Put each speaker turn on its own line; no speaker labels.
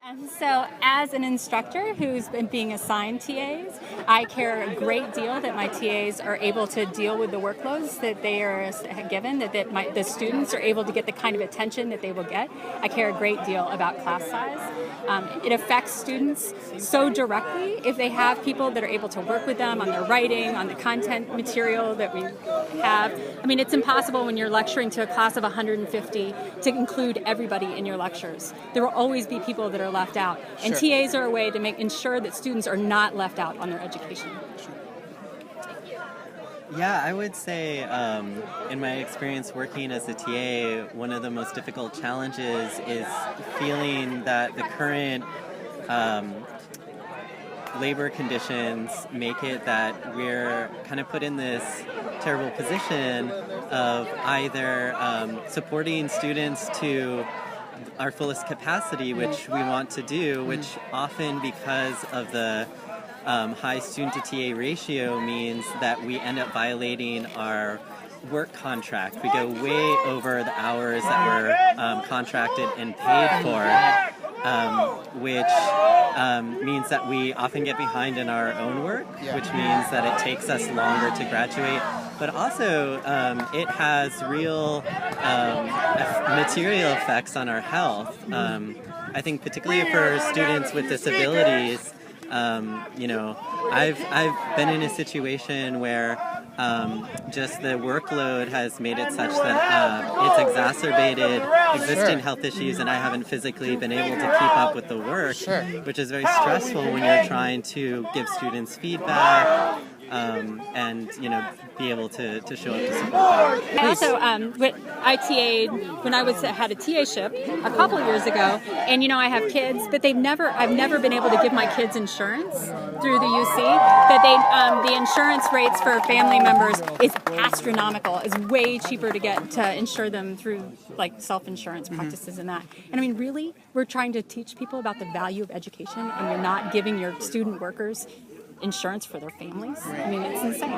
And so as an instructor who's been being assigned TAs, I care a great deal that my TAs are able to deal with the workloads that they are given, the students are able to get the kind of attention that they will get. I care a great deal about class size. It affects students so directly if they have people that are able to work with them on their writing, on the content material that we have. I mean, it's impossible when you're lecturing to a class of 150 to include everybody in your lectures. There will always be people that are left out. And
Sure.
TAs are a way to ensure that students are not left out on their education.
Yeah, I would say in my experience working as a TA, one of the most difficult challenges is feeling that the current labor conditions make it that we're kind of put in this terrible position of either supporting students to our fullest capacity, which we want to do, which often because of the high student to TA ratio means that we end up violating our work contract. We go way over the hours that we're contracted and paid for, which means that we often get behind in our own work, which means that it takes us longer to graduate. But also, it has real material effects on our health. I think particularly for students with disabilities, I've been in a situation where just the workload has made it such that it's exacerbated existing health issues, and I haven't physically been able to keep up with the work, which is very stressful when you're trying to give students feedback. And be able to show up to support them.
I also I TA'd when I had a TA-ship a couple of years ago, and I have kids, but I've never been able to give my kids insurance through the UC. But the insurance rates for family members is astronomical. It's way cheaper to insure them through like self-insurance practices and that. And I mean, really, we're trying to teach people about the value of education, and you're not giving your student workers insurance for their families. I mean, it's insane.